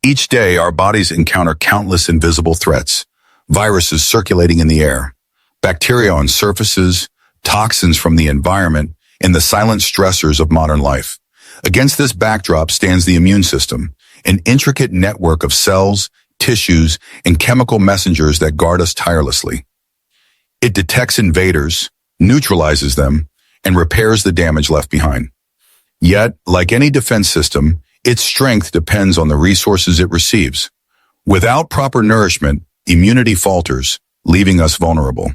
Each day, our bodies encounter countless invisible threats: viruses circulating in the air, bacteria on surfaces, toxins from the environment, and the silent stressors of modern life. Against this backdrop stands the immune system, an intricate network of cells, tissues, and chemical messengers that guard us tirelessly. It detects invaders, neutralizes them, and repairs the damage left behind. Yet, like any defense system, its strength depends on the resources it receives. Without proper nourishment, immunity falters, leaving us vulnerable.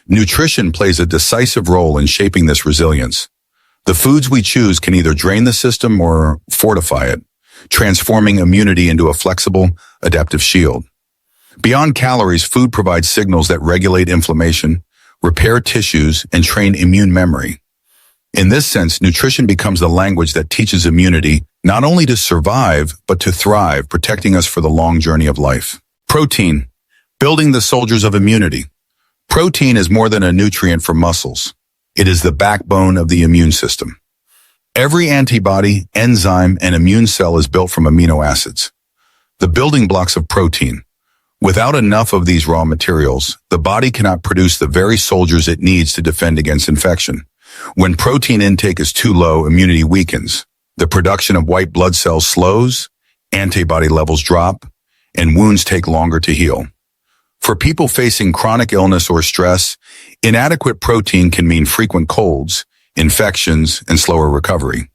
Nutrition plays a decisive role in shaping this resilience. The foods we choose can either drain the system or fortify it, transforming immunity into a flexible, adaptive shield. Beyond calories, food provides signals that regulate inflammation, repair tissues, and train immune memory. In this sense, nutrition becomes the language that teaches immunity not only to survive, but to thrive, protecting us for the long journey of life. Protein, building the soldiers of immunity. Protein is more than a nutrient for muscles. It is the backbone of the immune system. Every antibody, enzyme, and immune cell is built from amino acids, the building blocks of protein. Without enough of these raw materials, the body cannot produce the very soldiers it needs to defend against infection. When protein intake is too low, immunity weakens. The production of white blood cells slows, antibody levels drop, and wounds take longer to heal. For people facing chronic illness or stress, inadequate protein can mean frequent colds, infections, and slower recovery.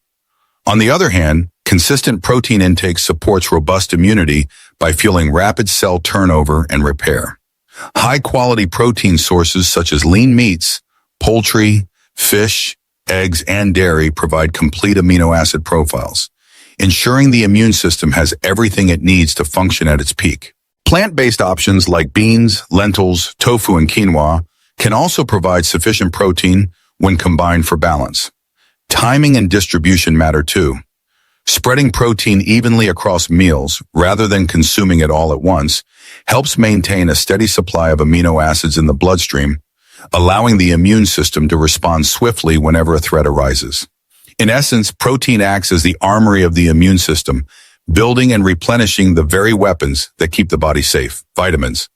On the other hand, consistent protein intake supports robust immunity by fueling rapid cell turnover and repair. High-quality protein sources such as lean meats, poultry, fish, eggs, and dairy provide complete amino acid profiles, ensuring the immune system has everything it needs to function at its peak. Plant-based options like beans, lentils, tofu, and quinoa can also provide sufficient protein when combined for balance. Timing and distribution matter too. Spreading protein evenly across meals, rather than consuming it all at once, helps maintain a steady supply of amino acids in the bloodstream, allowing the immune system to respond swiftly whenever a threat arises. In essence, protein acts as the armory of the immune system, building and replenishing the very weapons that keep the body safe. Vitamins,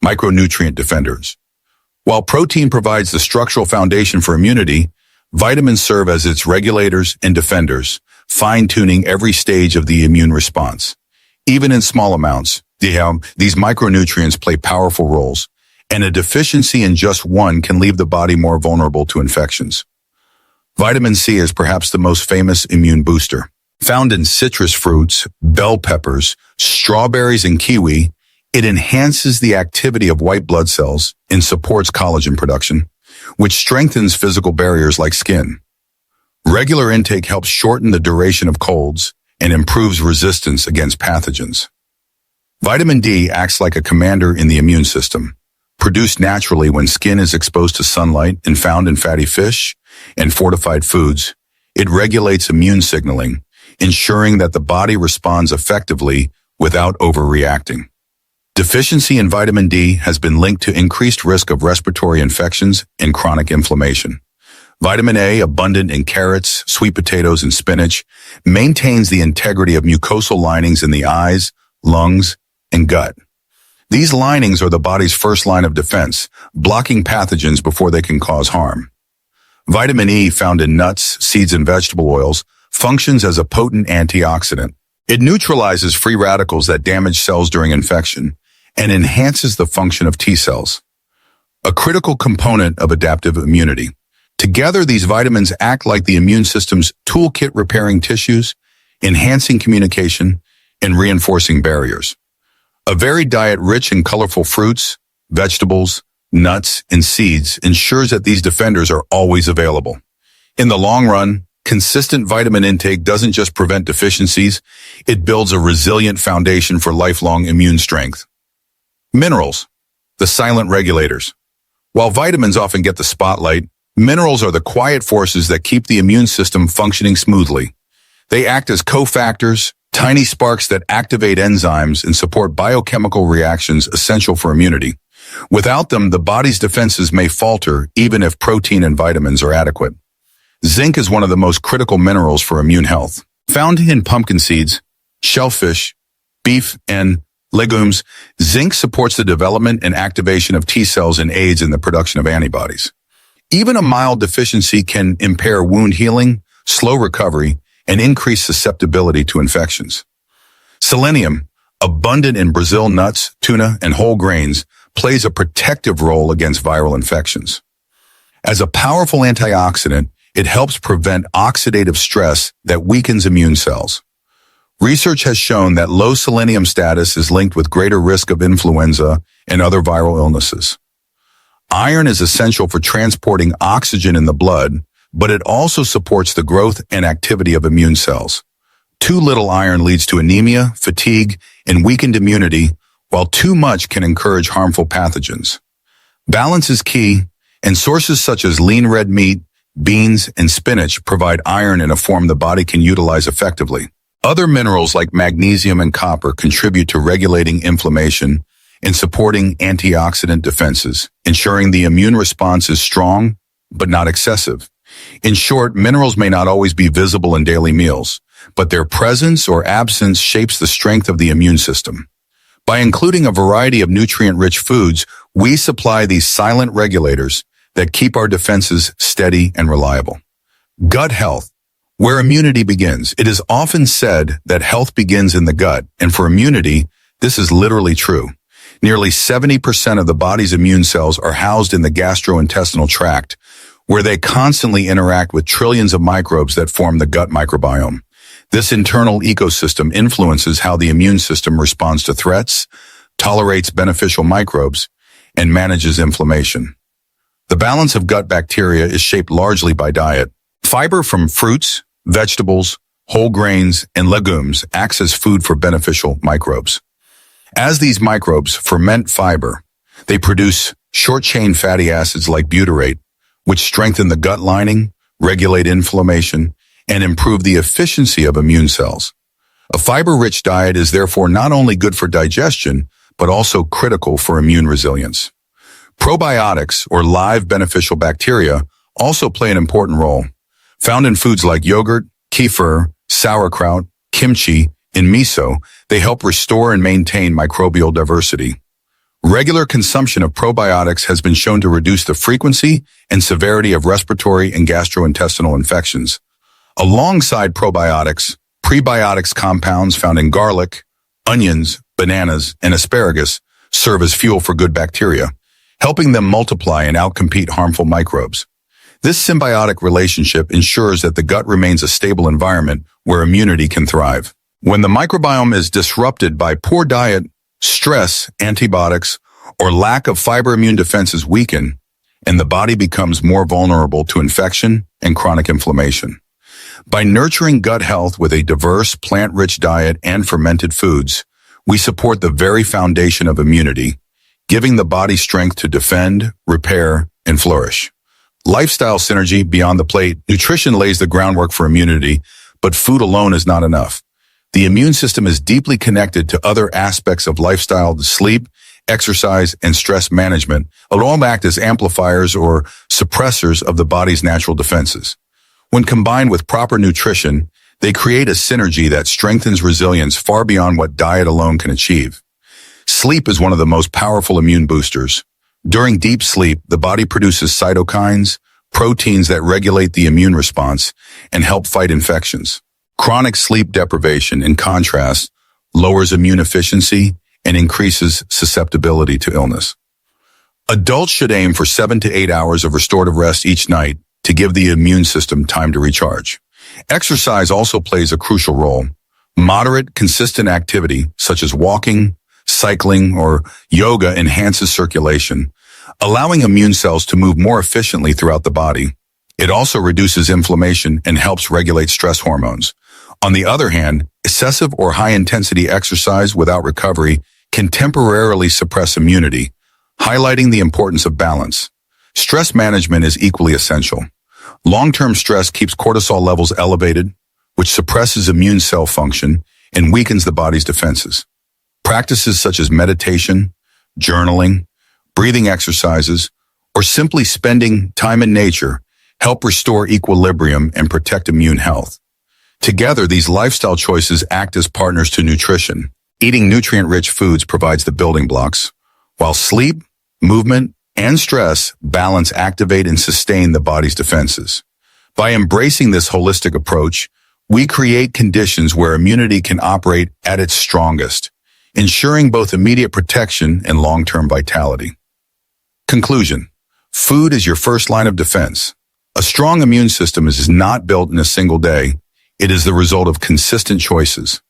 micronutrient defenders. While protein provides the structural foundation for immunity, vitamins serve as its regulators and defenders, fine-tuning every stage of the immune response. Even in small amounts, these micronutrients play powerful roles, and a deficiency in just one can leave the body more vulnerable to infections. Vitamin C is perhaps the most famous immune booster. Found in citrus fruits, bell peppers, strawberries, and kiwi, it enhances the activity of white blood cells and supports collagen production, which strengthens physical barriers like skin. Regular intake helps shorten the duration of colds and improves resistance against pathogens. Vitamin D acts like a commander in the immune system. Produced naturally when skin is exposed to sunlight and found in fatty fish and fortified foods, it regulates immune signaling, ensuring that the body responds effectively without overreacting. Deficiency in vitamin D has been linked to increased risk of respiratory infections and chronic inflammation. Vitamin A, abundant in carrots, sweet potatoes, and spinach, maintains the integrity of mucosal linings in the eyes, lungs, and gut. These linings are the body's first line of defense, blocking pathogens before they can cause harm. Vitamin E, found in nuts, seeds, and vegetable oils, functions as a potent antioxidant. It neutralizes free radicals that damage cells during infection and enhances the function of T cells, a critical component of adaptive immunity. Together, these vitamins act like the immune system's toolkit, repairing tissues, enhancing communication, and reinforcing barriers. A varied diet rich in colorful fruits, vegetables, nuts, and seeds ensures that these defenders are always available. In the long run, consistent vitamin intake doesn't just prevent deficiencies, it builds a resilient foundation for lifelong immune strength. Minerals, the silent regulators. While vitamins often get the spotlight, minerals are the quiet forces that keep the immune system functioning smoothly. They act as cofactors, tiny sparks that activate enzymes and support biochemical reactions essential for immunity. Without them, the body's defenses may falter even if protein and vitamins are adequate. Zinc is one of the most critical minerals for immune health. Found in pumpkin seeds, shellfish, beef, and legumes. Zinc supports the development and activation of T cells and aids in the production of antibodies. Even a mild deficiency can impair wound healing, slow recovery, and increase susceptibility to infections. Selenium, abundant in Brazil nuts, tuna, and whole grains, plays a protective role against viral infections. As a powerful antioxidant, it helps prevent oxidative stress that weakens immune cells. Research has shown that low selenium status is linked with greater risk of influenza and other viral illnesses. Iron is essential for transporting oxygen in the blood, but it also supports the growth and activity of immune cells. Too little iron leads to anemia, fatigue, and weakened immunity, while too much can encourage harmful pathogens. Balance is key, and sources such as lean red meat, beans, and spinach provide iron in a form the body can utilize effectively. Other minerals like magnesium and copper contribute to regulating inflammation and supporting antioxidant defenses, ensuring the immune response is strong but not excessive. In short, minerals may not always be visible in daily meals, but their presence or absence shapes the strength of the immune system. By including a variety of nutrient-rich foods, we supply these silent regulators that keep our defenses steady and reliable. Gut health, where immunity begins. It is often said that health begins in the gut, and for immunity, this is literally true. Nearly 70% of the body's immune cells are housed in the gastrointestinal tract, where they constantly interact with trillions of microbes that form the gut microbiome. This internal ecosystem influences how the immune system responds to threats, tolerates beneficial microbes, and manages inflammation. The balance of gut bacteria is shaped largely by diet. Fiber from fruits, vegetables, whole grains, and legumes acts as food for beneficial microbes. As these microbes ferment fiber, they produce short-chain fatty acids like butyrate, which strengthen the gut lining, regulate inflammation, and improve the efficiency of immune cells. A fiber-rich diet is therefore not only good for digestion, but also critical for immune resilience. Probiotics, or live beneficial bacteria, also play an important role. Found in foods like yogurt, kefir, sauerkraut, kimchi, and miso, they help restore and maintain microbial diversity. Regular consumption of probiotics has been shown to reduce the frequency and severity of respiratory and gastrointestinal infections. Alongside probiotics, prebiotics compounds found in garlic, onions, bananas, and asparagus serve as fuel for good bacteria, helping them multiply and outcompete harmful microbes. This symbiotic relationship ensures that the gut remains a stable environment where immunity can thrive. When the microbiome is disrupted by poor diet, stress, antibiotics, or lack of fiber, immune defenses weaken, and the body becomes more vulnerable to infection and chronic inflammation. By nurturing gut health with a diverse, plant-rich diet and fermented foods, we support the very foundation of immunity, giving the body strength to defend, repair, and flourish. Lifestyle synergy beyond the plate. Nutrition lays the groundwork for immunity, but food alone is not enough. The immune system is deeply connected to other aspects of lifestyle, sleep, exercise, and stress management. All act as amplifiers or suppressors of the body's natural defenses. When combined with proper nutrition, they create a synergy that strengthens resilience far beyond what diet alone can achieve. Sleep is one of the most powerful immune boosters. During deep sleep, the body produces cytokines, proteins that regulate the immune response and help fight infections. Chronic sleep deprivation, in contrast, lowers immune efficiency and increases susceptibility to illness. Adults should aim for 7 to 8 hours of restorative rest each night to give the immune system time to recharge. Exercise also plays a crucial role. Moderate, consistent activity, such as walking, cycling, or yoga enhances circulation, allowing immune cells to move more efficiently throughout the body. It also reduces inflammation and helps regulate stress hormones. On the other hand, excessive or high-intensity exercise without recovery can temporarily suppress immunity, highlighting the importance of balance. Stress management is equally essential. Long-term stress keeps cortisol levels elevated, which suppresses immune cell function and weakens the body's defenses. Practices such as meditation, journaling, breathing exercises, or simply spending time in nature help restore equilibrium and protect immune health. Together, these lifestyle choices act as partners to nutrition. Eating nutrient-rich foods provides the building blocks, while sleep, movement, and stress balance, activate, and sustain the body's defenses. By embracing this holistic approach, we create conditions where immunity can operate at its strongest, ensuring both immediate protection and long-term vitality. Conclusion: food is your first line of defense. A strong immune system is not built in a single day. It is the result of consistent choices.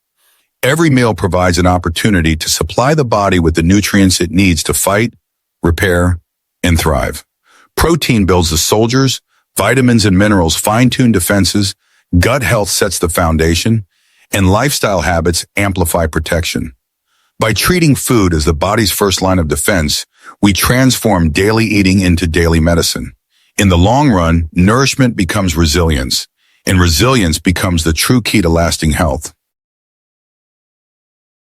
Every meal provides an opportunity to supply the body with the nutrients it needs to fight, repair, and thrive. Protein builds the soldiers, vitamins and minerals fine-tune defenses, gut health sets the foundation, and lifestyle habits amplify protection. By treating food as the body's first line of defense, we transform daily eating into daily medicine. In the long run, nourishment becomes resilience, and resilience becomes the true key to lasting health.